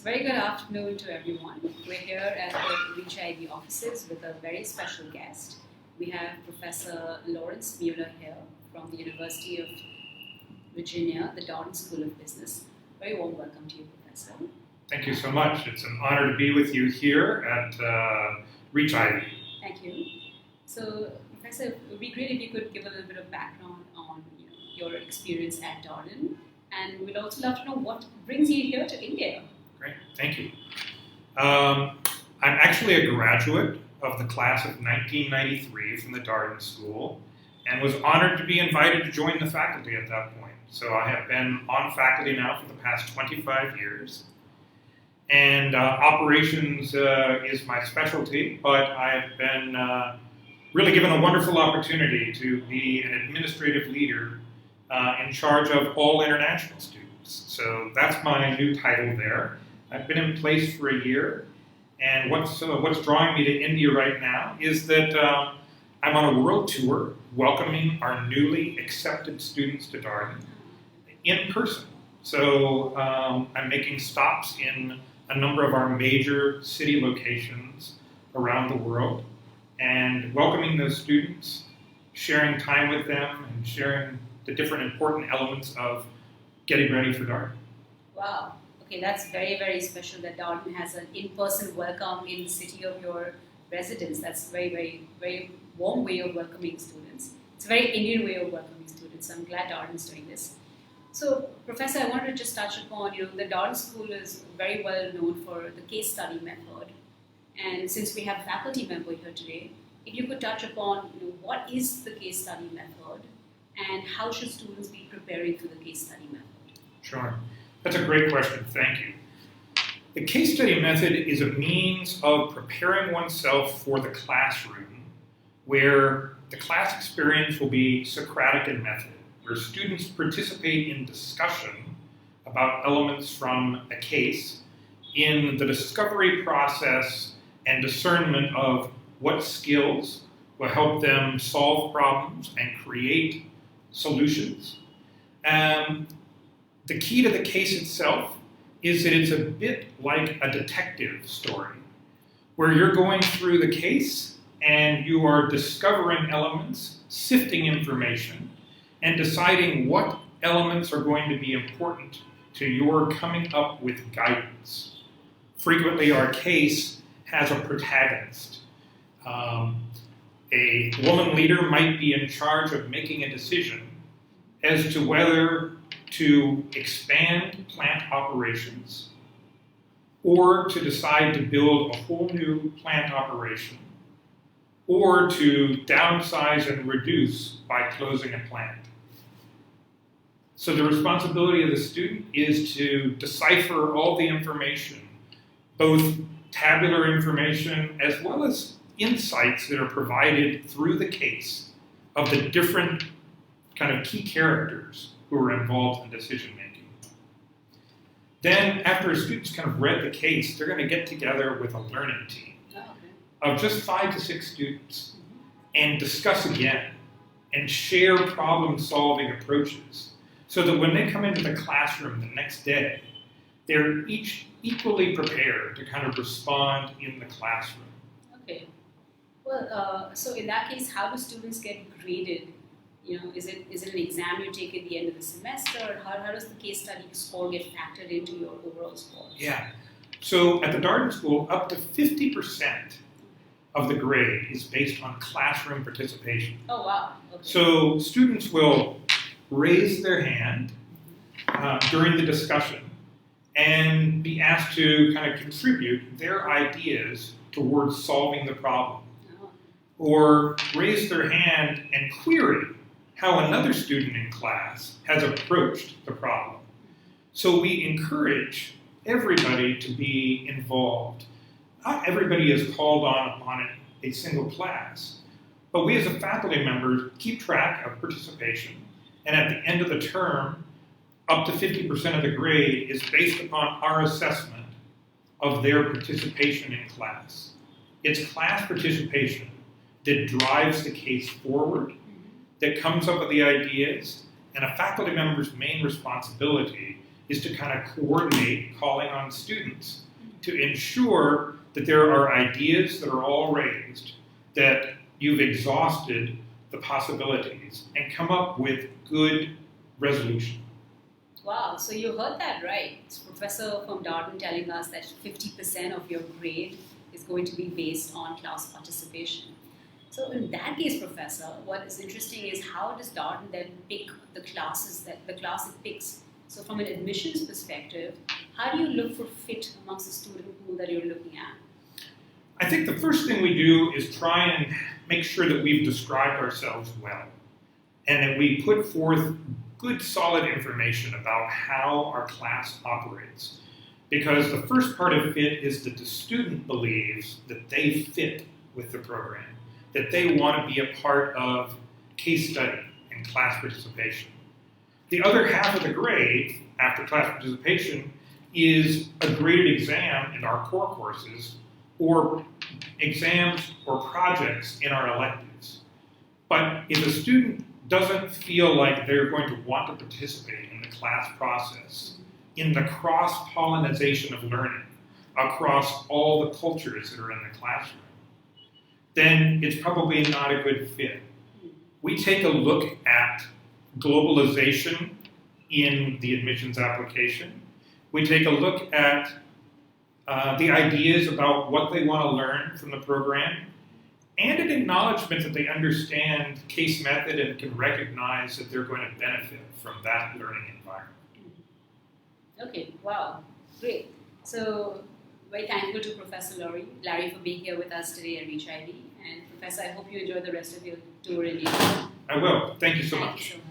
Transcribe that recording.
Very good afternoon to everyone. We're here at the ReachIvy offices with a very special guest. We have Professor Laurence Mueller here from the University of Virginia, the Darden School of Business. Very warm welcome to you, Professor. Thank you so much. It's an honor to be with you here at ReachIvy. Thank you. So, Professor, it would be great if you could give a little bit of background on your experience at Darden, and we'd also love to know what brings you here to India. Great, thank you. I'm actually a graduate of the class of 1993 from the Darden School and was honored to be invited to join the faculty at that point. So I have been on faculty now for the past 25 years. And operations is my specialty, but I have been really given a wonderful opportunity to be an administrative leader in charge of all international students. So that's my new title there. I've been in place for a year, and what's drawing me to India right now is that I'm on a world tour welcoming our newly accepted students to Darden in person. So I'm making stops in a number of our major city locations around the world and welcoming those students, sharing time with them, and sharing the different important elements of getting ready for Darden. Wow. Okay, that's very, very special that Darden has an in-person welcome in the city of your residence. That's a very, very, very warm way of welcoming students. It's a very Indian way of welcoming students. So I'm glad Darden's doing this. So, Professor, I wanted to just touch upon, the Darden School is very well known for the case study method. And since we have a faculty member here today, if you could touch upon, what is the case study method and how should students be preparing for the case study method? Sure. That's a great question. Thank you. The case study method is a means of preparing oneself for the classroom, where the class experience will be Socratic in method, where students participate in discussion about elements from a case in the discovery process and discernment of what skills will help them solve problems and create solutions. The key to the case itself is that it's a bit like a detective story, where you're going through the case and you are discovering elements, sifting information, and deciding what elements are going to be important to your coming up with guidance. Frequently, our case has a protagonist. A woman leader might be in charge of making a decision as to whether to expand plant operations or to decide to build a whole new plant operation or to downsize and reduce by closing a plant. So the responsibility of the student is to decipher all the information, both tabular information as well as insights that are provided through the case of the different kind of key characters who are involved in decision making. Then, after students kind of read the case, they're going to get together with a learning team of just 5 to 6 students and discuss again and share problem-solving approaches so that when they come into the classroom the next day, they're each equally prepared to kind of respond in the classroom. Okay. Well, so in that case, how do students get graded? Is it an exam you take at the end of the semester? Or how does the case study score get factored into your overall score? Yeah. So at the Darden School, up to 50% of the grade is based on classroom participation. Oh, wow. Okay. So students will raise their hand during the discussion and be asked to kind of contribute their ideas towards solving the problem. Oh. Or raise their hand and query how another student in class has approached the problem. So we encourage everybody to be involved. Not everybody is called on a single class, but we as a faculty member keep track of participation, and at the end of the term, up to 50% of the grade is based upon our assessment of their participation in class. It's class participation that drives the case forward, that comes up with the ideas, and a faculty member's main responsibility is to kind of coordinate calling on students to ensure that there are ideas that are all raised, that you've exhausted the possibilities, and come up with good resolution. Wow, so you heard that right. It's a professor from Darden telling us that 50% of your grade is going to be based on class participation. So in that case, Professor, what is interesting is how does Darden then pick the classes that the class it picks? So from an admissions perspective, how do you look for fit amongst the student pool that you're looking at? I think the first thing we do is try and make sure that we've described ourselves well, and that we put forth good, solid information about how our class operates. Because the first part of fit is that the student believes that they fit with the program, that they want to be a part of case study and class participation. The other half of the grade, after class participation, is a graded exam in our core courses, or exams or projects in our electives. But if a student doesn't feel like they're going to want to participate in the class process, in the cross-pollination of learning across all the cultures that are in the classroom, then it's probably not a good fit. We take a look at globalization in the admissions application. We take a look at the ideas about what they want to learn from the program, and an acknowledgement that they understand case method and can recognize that they're going to benefit from that learning environment. Okay, wow, great. So, very thankful to Professor Larry for being here with us today at ReachIvy. And Professor, I hope you enjoy the rest of your tour in India. I will. Thank you so much. Thank you so much.